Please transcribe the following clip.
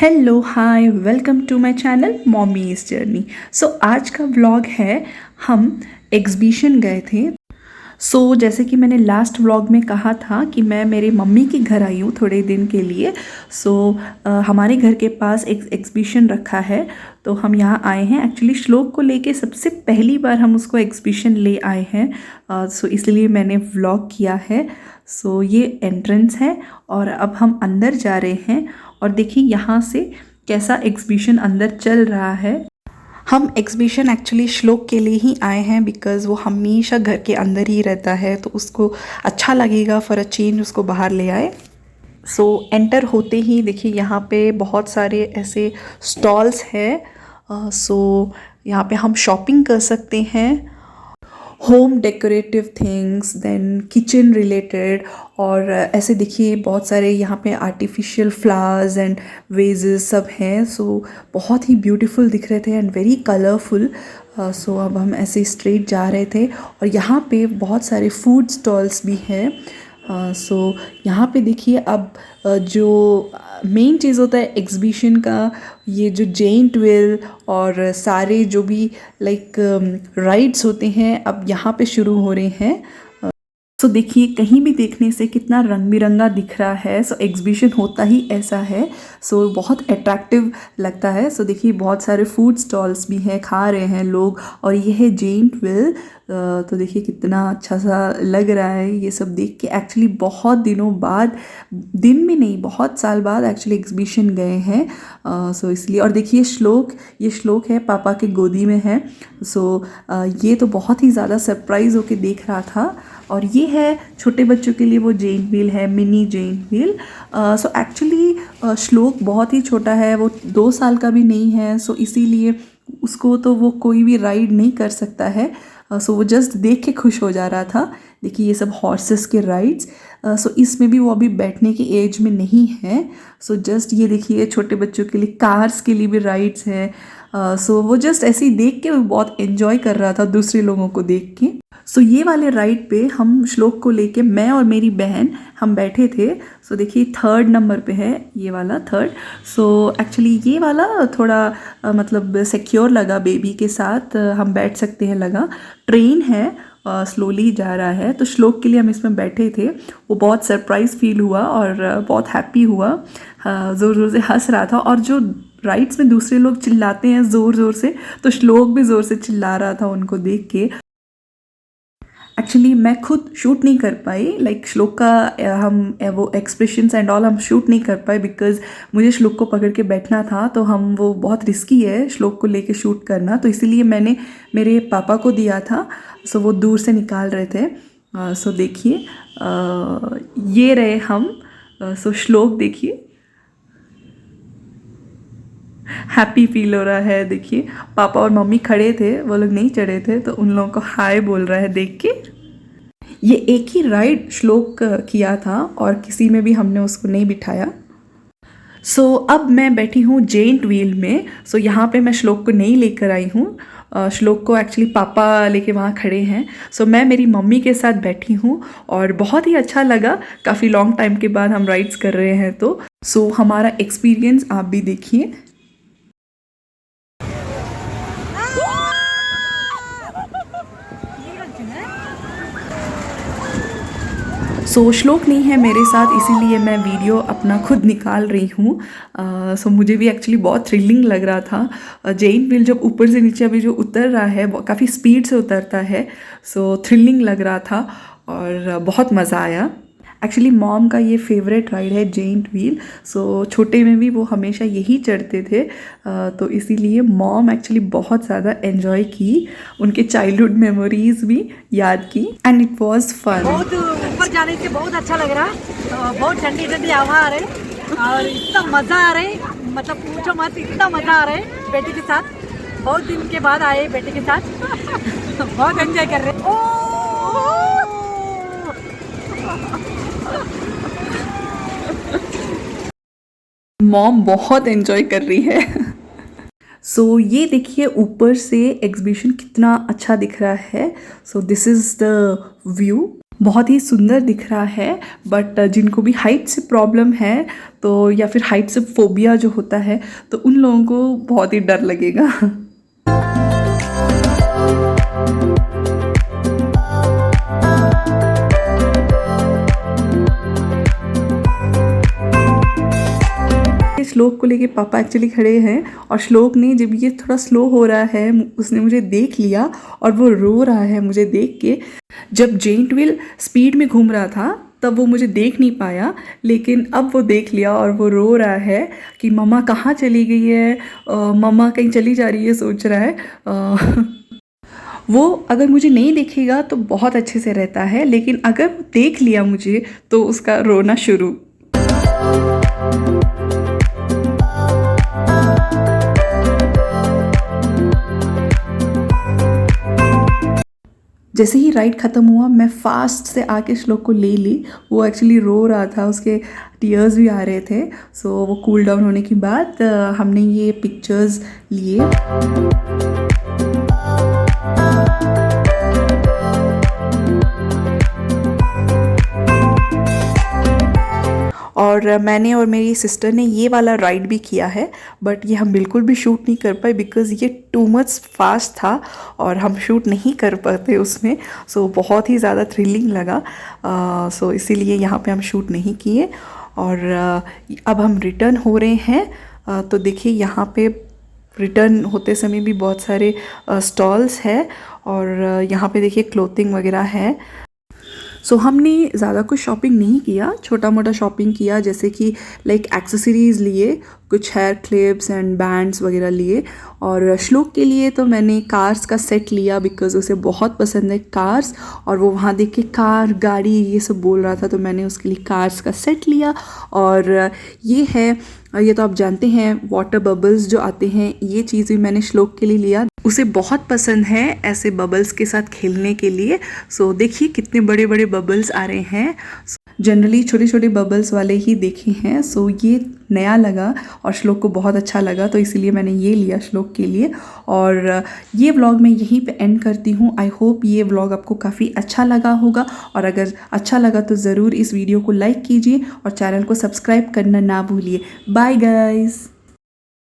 Hello hi welcome to my channel mommies journey. So आज का vlog है, हम एग्जीबिशन गए थे। जैसे कि मैंने लास्ट व्लॉग में कहा था कि मैं मेरे मम्मी के घर आई हूँ थोड़े दिन के लिए। हमारे घर के पास एक एग्जीबिशन रखा है, तो हम यहाँ आए हैं। एक्चुअली श्लोक को लेके सबसे पहली बार हम उसको एग्जीबिशन ले आए हैं। इसलिए मैंने व्लॉग किया है। ये एंट्रेंस है और अब हम अंदर जा रहे हैं और देखिए यहाँ से कैसा एग्जीबिशन अंदर चल रहा है। हम एग्जीबिशन एक्चुअली श्लोक के लिए ही आए हैं बिकॉज़ वो हमेशा घर के अंदर ही रहता है, तो उसको अच्छा लगेगा फॉर अ चेंज उसको बाहर ले आए। एंटर होते ही देखिए यहाँ पे बहुत सारे ऐसे स्टॉल्स हैं। यहाँ पे हम शॉपिंग कर सकते हैं, home decorative things, then kitchen related. और ऐसे देखिए बहुत सारे यहाँ पे आर्टिफिशियल फ्लावर्स एंड वेजेस सब हैं। बहुत ही ब्यूटीफुल दिख रहे थे एंड वेरी कलरफुल। अब हम ऐसे स्ट्रेट जा रहे थे और यहाँ पे बहुत सारे फूड स्टॉल्स भी हैं। यहाँ पे देखिए अब जो मेन चीज़ होता है एग्जीबिशन का, ये जो जेंट व्हील और सारे जो भी लाइक राइड्स होते हैं अब यहाँ पे शुरू हो रहे हैं। देखिए कहीं भी देखने से कितना रंग बिरंगा दिख रहा है। एग्जीबिशन होता ही ऐसा है। बहुत अट्रैक्टिव लगता है। देखिए बहुत सारे फूड स्टॉल्स भी हैं, खा रहे हैं लोग। और ये है जेंट व्हील। तो देखिए कितना अच्छा सा लग रहा है ये सब देख के। एक्चुअली बहुत दिनों बाद, दिन में नहीं बहुत साल बाद एक्चुअली एग्जीबिशन गए हैं। इसलिए। और देखिए ये श्लोक है, पापा के गोदी में है। ये तो बहुत ही ज़्यादा सरप्राइज होके देख रहा था। और ये है छोटे बच्चों के लिए वो जेंट व्हील है, मिनी जेंट व्हील। एक्चुअली श्लोक बहुत ही छोटा है, वो 2 साल का भी नहीं है। इसीलिए उसको तो वो कोई भी राइड नहीं कर सकता है। वो जस्ट देख के खुश हो जा रहा था। देखिए ये सब हॉर्सेस के राइड्स। इसमें भी वो अभी बैठने की एज में नहीं है। जस्ट ये देखिए छोटे बच्चों के लिए कार्स के लिए भी राइड्स हैं। वो जस्ट ऐसे ही देख के बहुत एंजॉय कर रहा था दूसरे लोगों को देख के। ये वाले राइड पे हम श्लोक को लेके, मैं और मेरी बहन, हम बैठे थे। देखिए 3rd नंबर पे है ये वाला 3rd। एक्चुअली ये वाला थोड़ा मतलब सिक्योर लगा, बेबी के साथ हम बैठ सकते हैं लगा। ट्रेन है, स्लोली जा रहा है। तो श्लोक के लिए हम इसमें बैठे थे। वो बहुत सरप्राइज फील हुआ और बहुत हैप्पी हुआ। ज़ोर ज़ोर से हंस रहा था। और जो राइड्स में दूसरे लोग चिल्लाते हैं ज़ोर ज़ोर से, तो श्लोक भी ज़ोर से चिल्ला रहा था उनको देख के। एक्चुअली मैं खुद शूट नहीं कर पाई, लाइक श्लोक का हम वो एक्सप्रेशंस एंड ऑल हम शूट नहीं कर पाए बिकॉज मुझे श्लोक को पकड़ के बैठना था। तो हम वो बहुत रिस्की है श्लोक को लेके शूट करना, तो इसीलिए मैंने मेरे पापा को दिया था। वो दूर से निकाल रहे थे। देखिए ये रहे हम। श्लोक देखिए हैप्पी फील हो रहा है। देखिए पापा और मम्मी खड़े थे, वो लोग नहीं चढ़े थे, तो उन लोगों को हाय बोल रहा है देख के। ये एक ही राइड श्लोक किया था और किसी में भी हमने उसको नहीं बिठाया। अब मैं बैठी हूँ जेंट व्हील में। यहाँ पे मैं श्लोक को नहीं लेकर आई हूँ। श्लोक को एक्चुअली पापा लेके वहाँ खड़े हैं। मैं मेरी मम्मी के साथ बैठी हूँ और बहुत ही अच्छा लगा। काफ़ी लॉन्ग टाइम के बाद हम राइड्स कर रहे हैं। तो हमारा एक्सपीरियंस आप भी देखिए। श्लोक नहीं है मेरे साथ, इसीलिए मैं वीडियो अपना खुद निकाल रही हूँ। मुझे भी एक्चुअली बहुत थ्रिलिंग लग रहा था। जेंट व्हील जब ऊपर से नीचे अभी जो उतर रहा है वो काफ़ी स्पीड से उतरता है। थ्रिलिंग लग रहा था और बहुत मज़ा आया। एक्चुअली मॉम का ये फेवरेट राइड है जेंट व्हील। छोटे में भी वो हमेशा यही चढ़ते थे। तो इसीलिए मॉम एक्चुअली बहुत ज़्यादा एंजॉय की, उनके चाइल्डहुड मेमोरीज भी याद की एंड इट वाज फन। बहुत ऊपर जाने से बहुत अच्छा लग रहा। बहुत ठंडी ठंडी हवा आ रही और इतना मज़ा आ रहा है, मतलब पूछो मत, इतना मज़ा आ रहा है बेटे के साथ। बहुत दिन के बाद आए बेटे के साथ। बहुत एंजॉय कर रहे हैं। मॉम बहुत एंजॉय कर रही है। ये देखिए ऊपर से एग्जीबिशन कितना अच्छा दिख रहा है। This is the view. बहुत ही सुंदर दिख रहा है, बट जिनको भी हाइट से प्रॉब्लम है तो या फिर हाइट से फोबिया जो होता है तो उन लोगों को बहुत ही डर लगेगा। श्लोक को लेके पापा एक्चुअली खड़े हैं और श्लोक ने जब ये थोड़ा स्लो हो रहा है उसने मुझे देख लिया और वो रो रहा है मुझे देख के। जब जेंट व्हील स्पीड में घूम रहा था तब वो मुझे देख नहीं पाया, लेकिन अब वो देख लिया और वो रो रहा है कि मम्मा कहाँ चली गई है, मम्मा कहीं चली जा रही है सोच रहा है। वो अगर मुझे नहीं देखेगा तो बहुत अच्छे से रहता है, लेकिन अगर वो देख लिया मुझे तो उसका रोना शुरू। जैसे ही राइड ख़त्म हुआ मैं फास्ट से आके श्लोक को ले ली। वो एक्चुअली रो रहा था, उसके टीयर्स भी आ रहे थे। सो वो कूल डाउन होने के बाद हमने ये पिक्चर्स लिए। और मैंने और मेरी सिस्टर ने ये वाला राइड भी किया है, बट ये हम बिल्कुल भी शूट नहीं कर पाए बिकॉज़ ये टू मच फास्ट था और हम शूट नहीं कर पाते उसमें। सो बहुत ही ज़्यादा थ्रिलिंग लगा, सो इसीलिए यहाँ पे हम शूट नहीं किए। और अब हम रिटर्न हो रहे हैं। तो देखिए यहाँ पे रिटर्न होते समय भी बहुत सारे स्टॉल्स है और यहाँ पे देखिए क्लोथिंग वगैरह है। सो हमने ज़्यादा कुछ शॉपिंग नहीं किया, छोटा मोटा शॉपिंग किया, जैसे कि लाइक एक्सेसरीज़ लिए, कुछ हेयर क्लिप्स एंड बैंड्स वगैरह लिए। और श्लोक के लिए तो मैंने कार्स का सेट लिया बिकॉज़ उसे बहुत पसंद है कार्स, और वो वहाँ देख के कार गाड़ी ये सब बोल रहा था तो मैंने उसके लिए कार्स का सेट लिया। और ये है, ये तो आप जानते हैं वाटर बबल्स जो आते हैं, ये चीज़ भी मैंने श्लोक के लिए लिया। उसे बहुत पसंद है ऐसे बबल्स के साथ खेलने के लिए। सो देखिए कितने बड़े बड़े बबल्स आ रहे हैं। जनरली छोटे छोटे बबल्स वाले ही देखे हैं, सो ये नया लगा और श्लोक को बहुत अच्छा लगा तो इसीलिए मैंने ये लिया श्लोक के लिए। और ये व्लॉग मैं यहीं पे एंड करती हूँ। आई होप ये व्लॉग आपको काफ़ी अच्छा लगा होगा, और अगर अच्छा लगा तो ज़रूर इस वीडियो को लाइक कीजिए और चैनल को सब्सक्राइब करना ना भूलिए। Bye guys.